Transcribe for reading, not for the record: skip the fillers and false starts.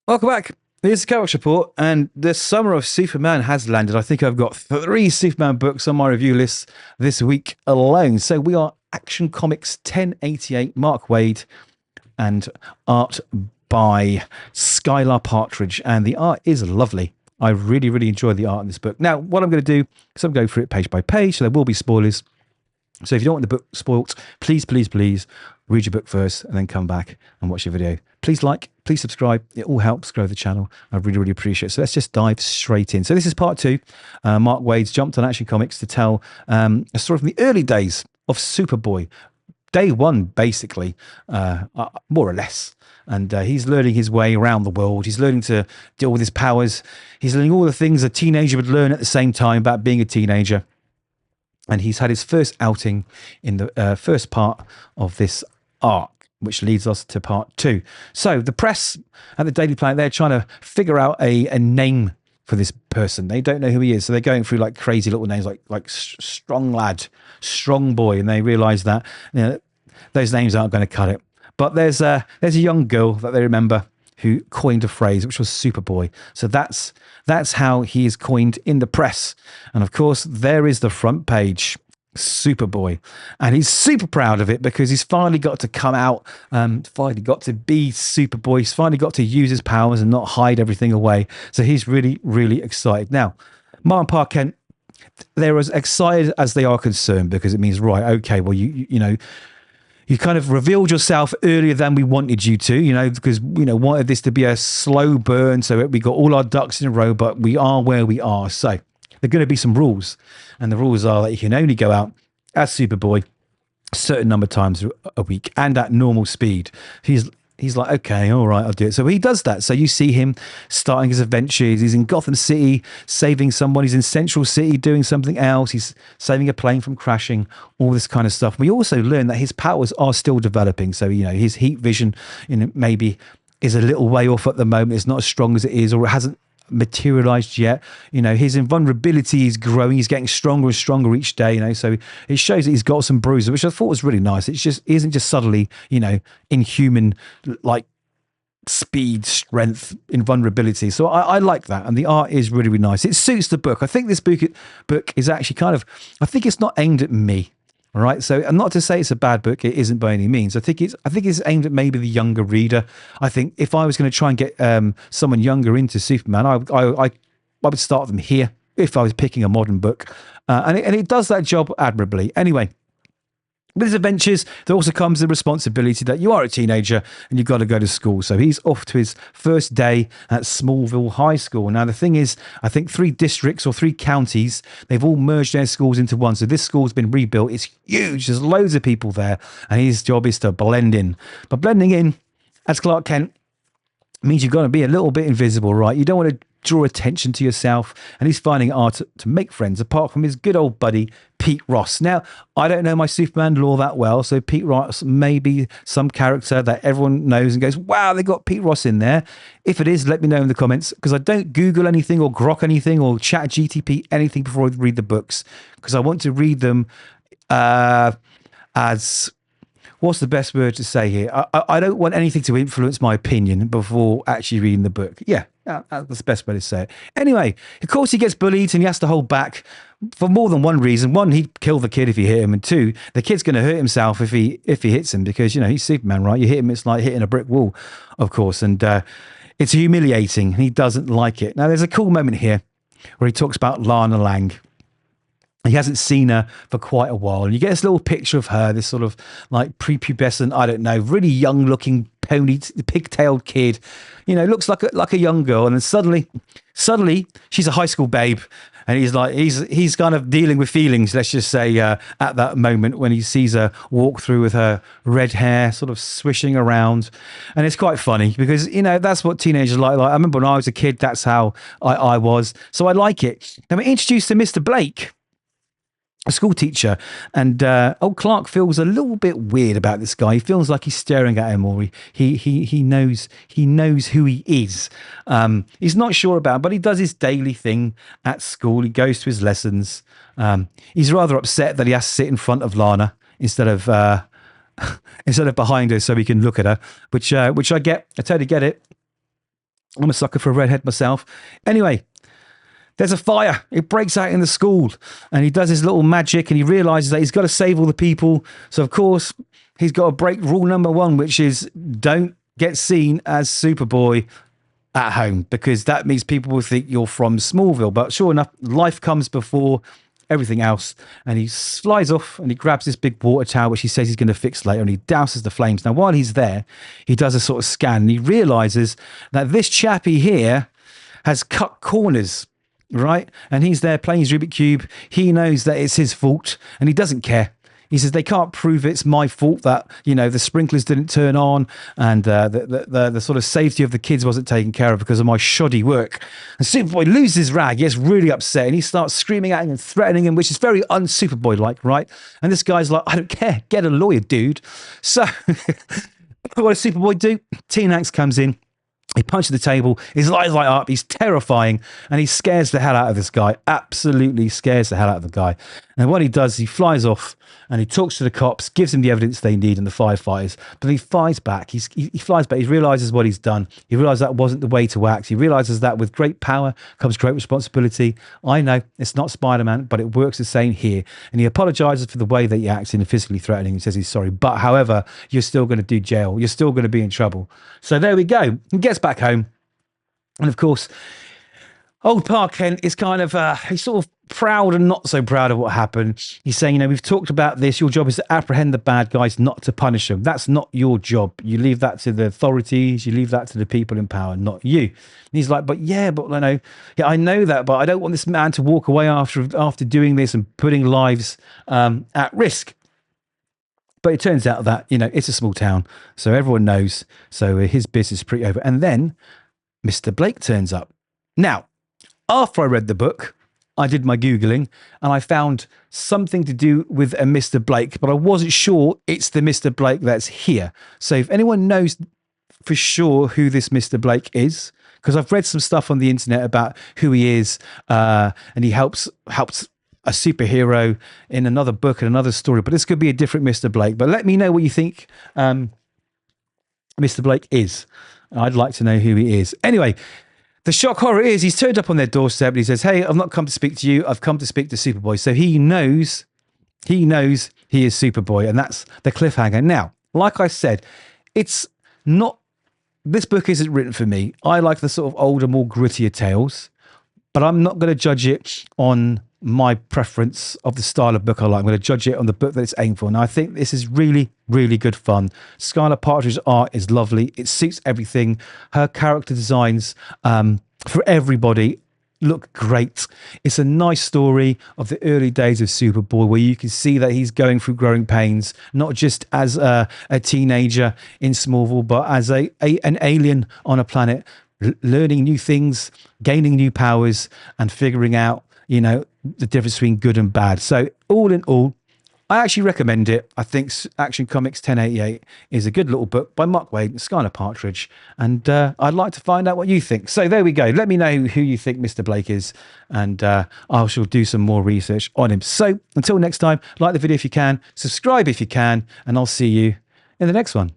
Welcome back. Here's the Kovacs report, and the summer of Superman has landed. I think I've got 3 Superman books on my review list this week alone. So we are Action Comics 1088, Mark Waid, and art by Skylar Patridge. And the art is lovely. I really, really enjoy the art in this book. Now, what I'm going to do is I'm going through it page by page, so there will be spoilers. So if you don't want the book spoilt, please, please, please read your book first and then come back and watch your video. Please like, please subscribe. It all helps grow the channel. I really, really appreciate it. So let's just dive straight in. So this is part 2. Mark Waid's jumped on Action Comics to tell a story from the early days of Superboy. Day 1, basically, more or less. And he's learning his way around the world. He's learning to deal with his powers. He's learning all the things a teenager would learn at the same time about being a teenager. And he's had his first outing in the first part of this arc, which leads us to part 2. So the press at the Daily Planet, they're trying to figure out a name for this person. They don't know who he is. So they're going through like crazy little names like Strong Lad, Strong Boy. And they realize that those names aren't going to cut it. But there's a young girl that they remember who coined a phrase, which was Superboy. So that's how he is coined in the press. And of course, there is the front page, Superboy. And he's super proud of it because he's finally got to come out, finally got to be Superboy. He's finally got to use his powers and not hide everything away. So he's really, really excited. Now, Mark and Pa Kent, they're as excited as they are concerned because it means, right, okay, well, you know, you kind of revealed yourself earlier than we wanted you to, because, wanted this to be a slow burn so we got all our ducks in a row, but we are where we are. So there are going to be some rules. And the rules are that you can only go out as Superboy a certain number of times a week and at normal speed. He's like, okay, all right, I'll do it. So he does that. So you see him starting his adventures. He's in Gotham City, saving someone. He's in Central City doing something else. He's saving a plane from crashing, all this kind of stuff. We also learn that his powers are still developing. So, his heat vision maybe is a little way off at the moment. It's not as strong as it is, or it hasn't materialized yet. His invulnerability is growing. He's getting stronger and stronger each day. So it shows that he's got some bruises, which I thought was really nice. It isn't just suddenly inhuman like speed, strength, invulnerability. So I like that, and the art is really, really nice. It suits the book. I think this book is actually I think it's not aimed at me. All right. So, and not to say it's a bad book, it isn't by any means. I think it's aimed at maybe the younger reader. I think if I was going to try and get someone younger into Superman, I would start them here if I was picking a modern book, and it does that job admirably. Anyway, with his adventures, there also comes the responsibility that you are a teenager and you've got to go to school. So he's off to his first day at Smallville High School. Now, the thing is, I think 3 districts or 3 counties, they've all merged their schools into one. So this school's been rebuilt. It's huge. There's loads of people there. And his job is to blend in. But blending in as Clark Kent means you've got to be a little bit invisible, right? You don't want to draw attention to yourself, and he's finding it hard to make friends apart from his good old buddy Pete Ross. Now, I don't know my Superman lore that well, so Pete Ross may be some character that everyone knows and goes, wow, they got Pete Ross in there. If it is, let me know in the comments, because I don't Google anything or grok anything or chat GTP anything before I read the books, because I want to read them as... What's the best word to say here? I don't want anything to influence my opinion before actually reading the book. Yeah, that's the best way to say it. Anyway, of course he gets bullied and he has to hold back for more than one reason. One, he'd kill the kid if he hit him. And 2, the kid's going to hurt himself if he hits him because, he's Superman, right? You hit him, it's like hitting a brick wall, of course. And it's humiliating. He doesn't like it. Now, there's a cool moment here where he talks about Lana Lang. He hasn't seen her for quite a while. And you get this little picture of her, this sort of like prepubescent, I don't know, really young looking pigtailed kid, looks like a young girl. And then suddenly she's a high school babe. And he's kind of dealing with feelings, let's just say, at that moment when he sees her walk through with her red hair sort of swishing around. And it's quite funny because, that's what teenagers like. I remember when I was a kid, that's how I was. So I like it. And we're introduced to Mr. Blake, a school teacher, and old Clark feels a little bit weird about this guy. He feels like he's staring at him, or he knows who he is. He's not sure about him, but he does his daily thing at school. He goes to his lessons. He's rather upset that he has to sit in front of Lana instead of behind her so he can look at her, which I get. I totally get it. I'm a sucker for a redhead myself. Anyway, there's a fire. It breaks out in the school and he does his little magic and he realizes that he's got to save all the people. So, of course, he's got to break rule number one, which is don't get seen as Superboy at home, because that means people will think you're from Smallville. But sure enough, life comes before everything else, and he flies off and he grabs this big water tower, which he says he's going to fix later, and he douses the flames. Now, while he's there, he does a sort of scan and he realizes that this chappie here has cut corners, right? And he's there playing his Rubik's Cube. He knows that it's his fault and he doesn't care. He says, they can't prove it's my fault that, you know, the sprinklers didn't turn on and the sort of safety of the kids wasn't taken care of because of my shoddy work. And Superboy loses his rag. He gets really upset and he starts screaming at him and threatening him, which is very un-Superboy-like, right? And this guy's like, I don't care. Get a lawyer, dude. So what does Superboy do? Teen Hanks comes in. He punches the table, his eyes light up, he's terrifying, and he scares the hell out of this guy. Absolutely scares the hell out of the guy. And what he does, he flies off and he talks to the cops, gives them the evidence they need and the firefighters, but he flies back. He flies back. He realizes what he's done. He realizes that wasn't the way to act. He realizes that with great power comes great responsibility. I know it's not Spider-Man, but it works the same here. And he apologizes for the way that he acts in physically threatening and says he's sorry. But however, you're still going to do jail. You're still going to be in trouble. So there we go. He gets back home. And of course, old Pa Kent is kind of, he's sort of proud and not so proud of what happened. He's saying, you know, we've talked about this. Your job is to apprehend the bad guys, not to punish them. That's not your job. You leave that to the authorities. You leave that to the people in power, not you. And he's like, but I know, yeah, I know that, but I don't want this man to walk away after doing this and putting lives at risk. But it turns out that, you know, it's a small town, so everyone knows. So his business is pretty over. And then Mr. Blake turns up. Now, after I read the book, I did my Googling and I found something to do with a Mr. Blake, but I wasn't sure it's the Mr. Blake that's here. So if anyone knows for sure who this Mr. Blake is, because I've read some stuff on the internet about who he is, and he helps a superhero in another book and another story, but this could be a different Mr. Blake. But let me know what you think Mr. Blake is. I'd like to know who he is. Anyway, the shock horror is he's turned up on their doorstep and he says, hey, I've not come to speak to you. I've come to speak to Superboy. So he knows he is Superboy, and that's the cliffhanger. Now, like I said, it's not, this book isn't written for me. I like the sort of older, more grittier tales, but I'm not going to judge it on my preference of the style of book I like. I'm going to judge it on the book that it's aimed for. Now, I think this is really, really good fun. Skylar Patridge's art is lovely. It suits everything. Her character designs for everybody look great. It's a nice story of the early days of Superboy, where you can see that he's going through growing pains, not just as a teenager in Smallville, but as an alien on a planet, learning new things, gaining new powers, and figuring out, you know, the difference between good and bad. So all in all, I actually recommend it. I think Action Comics 1088 is a good little book by Mark Waid and Skylar Patridge, and I'd like to find out what you think. So there we go. Let me know who you think Mr. Blake is, and I shall do some more research on him. So until next time, like the video if you can, subscribe if you can, and I'll see you in the next one.